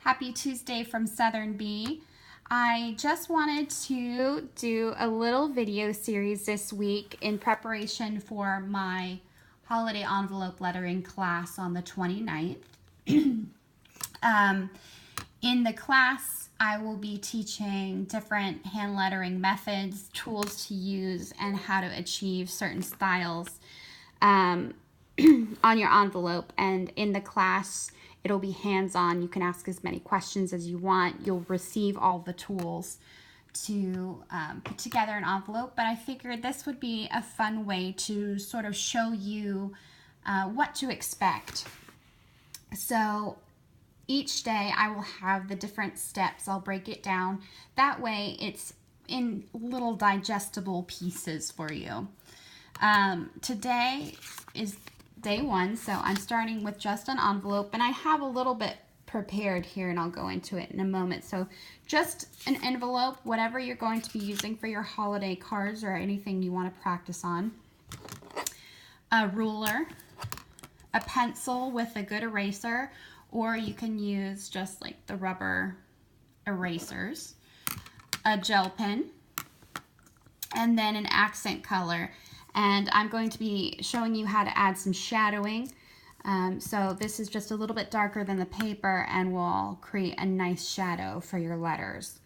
Happy Tuesday from Southern Bee. I just wanted to do a little video series this week in preparation for my holiday envelope lettering class on the 29th. In the class, I will be teaching different hand lettering methods, tools to use, and how to achieve certain styles on your envelope. And in the class, it'll be hands-on. You can ask as many questions as you want. You'll receive all the tools to put together an envelope. But I figured this would be a fun way to sort of show you what to expect. So each day I will have the different steps. I'll break it down. That way it's in little digestible pieces for you. Today is day one, so I'm starting with just an envelope, and I have a little bit prepared here, and I'll go into it in a moment. So just an envelope, whatever you're going to be using for your holiday cards or anything you want to practice on. A ruler, a pencil with a good eraser, or you can use just like the rubber erasers, a gel pen, and then an accent color. And I'm going to be showing you how to add some shadowing. So this is just a little bit darker than the paper and will create a nice shadow for your letters.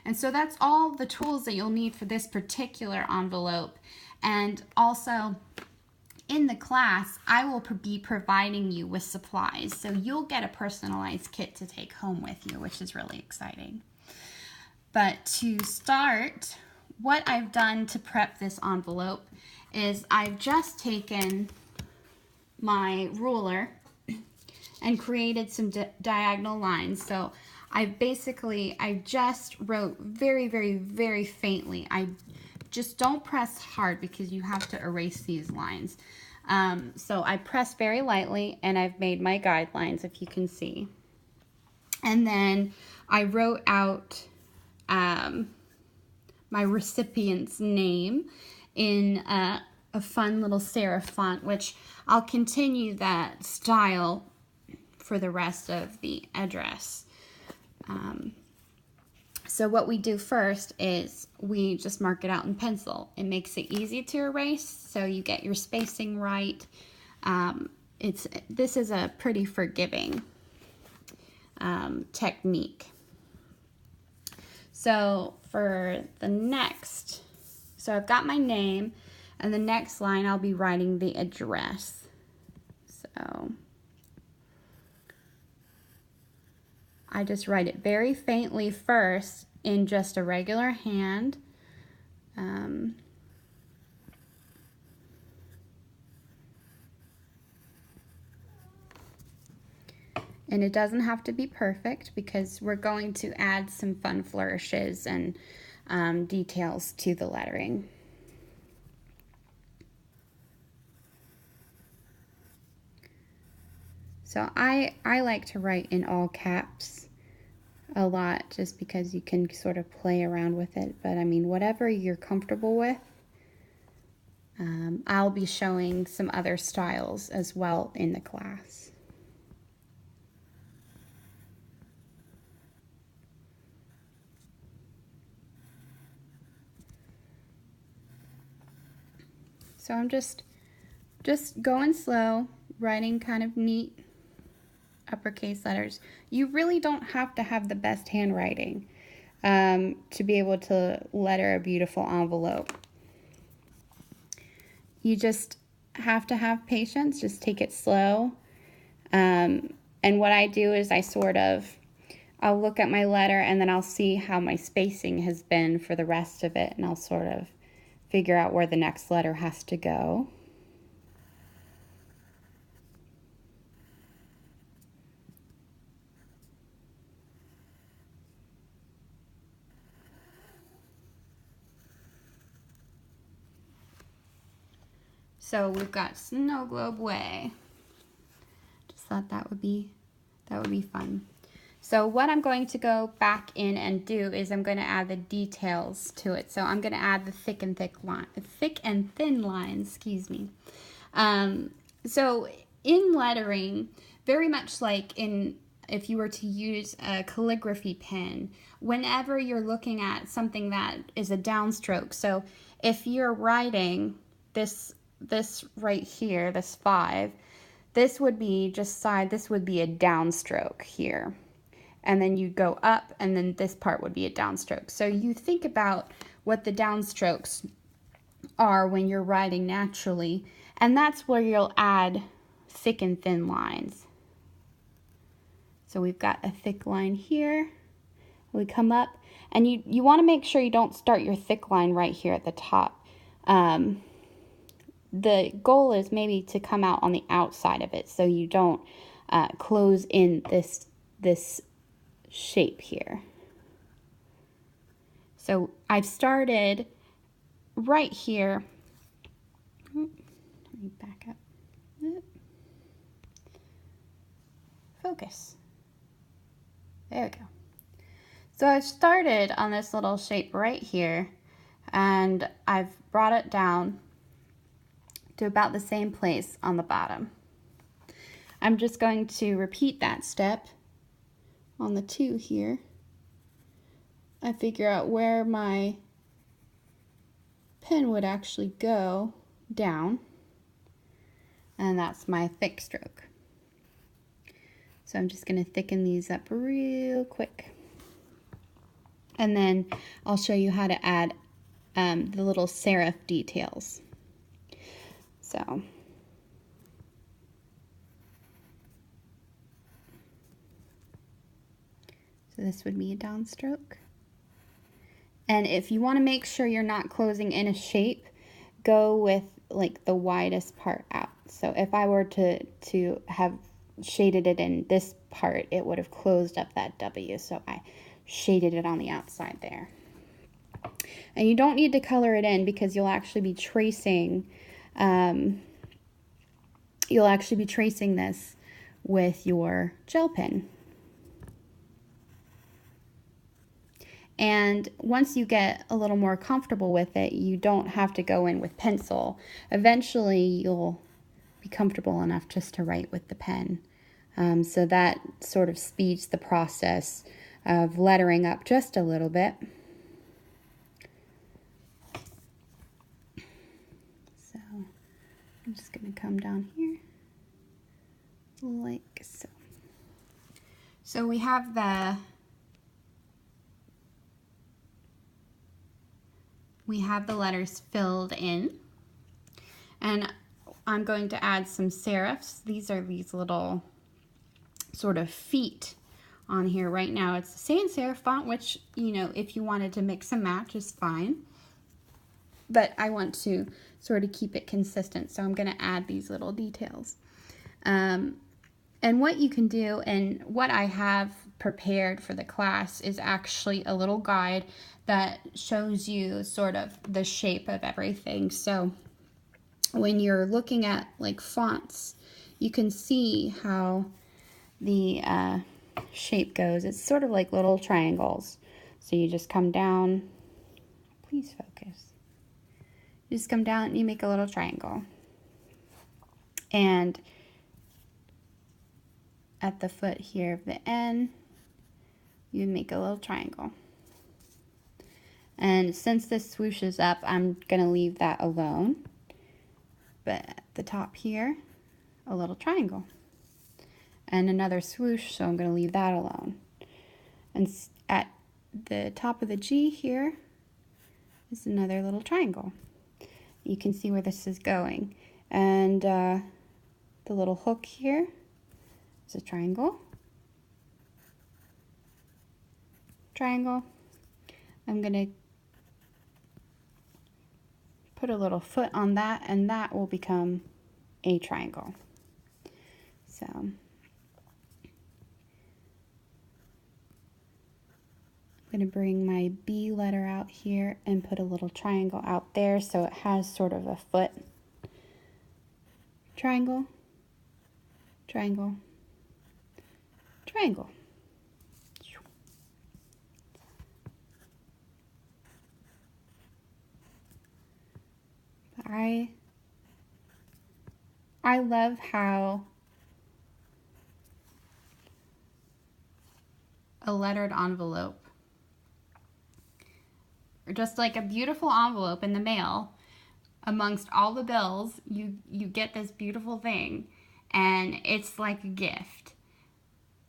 And so that's all the tools that you'll need for this particular envelope. And also in the class, I will be providing you with supplies. So you'll get a personalized kit to take home with you, which is really exciting. But to start, what I've done to prep this envelope is I've just taken my ruler and created some diagonal lines. So I just wrote very, very, very faintly. I just don't press hard because you have to erase these lines. So I press very lightly, and I've made my guidelines, if you can see. And then I wrote out my recipient's name in a fun little serif font, which I'll continue that style for the rest of the address. So what we do first is we just mark it out in pencil. It makes it easy to erase, so you get your spacing right. This is a pretty forgiving technique. So for the next, so I've got my name, and the next line I'll be writing the address. So I just write it very faintly first in just a regular hand. And it doesn't have to be perfect because we're going to add some fun flourishes and details to the lettering. So I like to write in all caps a lot just because you can sort of play around with it. But I mean, whatever you're comfortable with. I'll be showing some other styles as well in the class. So I'm just going slow, writing kind of neat uppercase letters. You really don't have to have the best handwriting to be able to letter a beautiful envelope. You just have to have patience, just take it slow. And what I do is I'll look at my letter, and then I'll see how my spacing has been for the rest of it, and I'll sort of figure out where the next letter has to go. So we've got Snow Globe Way. Just thought that would be fun. So what I'm going to go back in and do is I'm going to add the details to it. So I'm going to add the thick and thin lines, excuse me. So in lettering, very much like in if you were to use a calligraphy pen, whenever you're looking at something that is a downstroke. So if you're writing this right here, this 5, this would be just side, this would be a downstroke here. And then you go up, and then this part would be a downstroke. So you think about what the downstrokes are when you're writing naturally, and that's where you'll add thick and thin lines. So we've got a thick line here. We come up, and you want to make sure you don't start your thick line right here at the top. The goal is maybe to come out on the outside of it, so you don't close in this shape here. So I've started right here. Let me back up. Focus. There we go. So I've started on this little shape right here, and I've brought it down to about the same place on the bottom. I'm just going to repeat that step on the 2 here. I figure out where my pen would actually go down, and that's my thick stroke. So I'm just going to thicken these up real quick. And then I'll show you how to add the little serif details. So this would be a downstroke. And if you want to make sure you're not closing in a shape, go with like the widest part out. So if I were to have shaded it in this part, it would have closed up that W. So I shaded it on the outside there. And you don't need to color it in because you'll actually be tracing this with your gel pen. And once you get a little more comfortable with it, you don't have to go in with pencil. Eventually you'll be comfortable enough just to write with the pen. So that sort of speeds the process of lettering up just a little bit. So I'm just going to come down here like so. So we have the letters filled in, and I'm going to add some serifs. These are these little sort of feet on here. Right now it's the sans serif font, which, you know, if you wanted to mix and match is fine, but I want to sort of keep it consistent, so I'm going to add these little details. And what you can do, and what I have prepared for the class, is actually a little guide that shows you sort of the shape of everything. So when you're looking at like fonts, you can see how the shape goes. It's sort of like little triangles. So you just come down, please focus. You just come down and you make a little triangle. And at the foot here of the N, you make a little triangle. And since this swooshes up, I'm going to leave that alone. But at the top here, a little triangle. And another swoosh, so I'm going to leave that alone. And at the top of the G here is another little triangle. You can see where this is going. And the little hook here is a triangle. Triangle. I'm going to put a little foot on that, and that will become a triangle. So I'm going to bring my B letter out here and put a little triangle out there so it has sort of a foot. Triangle, triangle, triangle. I love how a lettered envelope, or just like a beautiful envelope in the mail. Amongst all the bills, you get this beautiful thing, and it's like a gift.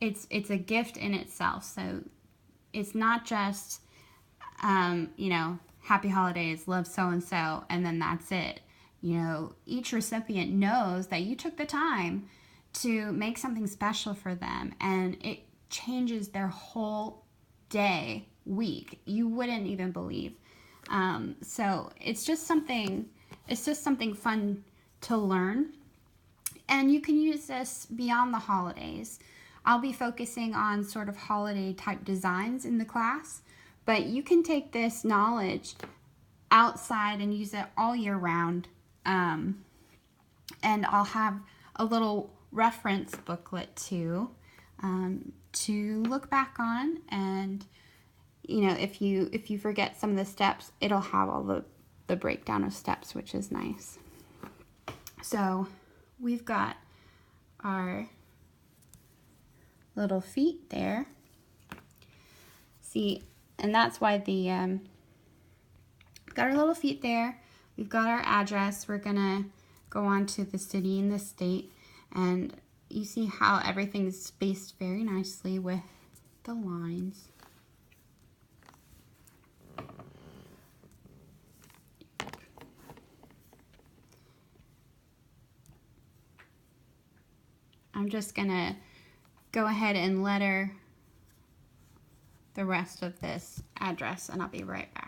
It's a gift in itself. So it's not just you know, happy holidays, love so and so, and then that's it. You know, each recipient knows that you took the time to make something special for them, and it changes their whole day, week. You wouldn't even believe. So it's just something fun to learn, and you can use this beyond the holidays. I'll be focusing on sort of holiday type designs in the class, but you can take this knowledge outside and use it all year round. And I'll have a little reference booklet too, to look back on, and you know, if you forget some of the steps, it'll have all the breakdown of steps, which is nice. So we've got our little feet there. See, and that's why the got our little feet there. We've got our address. We're gonna go on to the city and the state, and you see how everything's spaced very nicely with the lines. I'm just gonna go ahead and letter the rest of this address, and I'll be right back.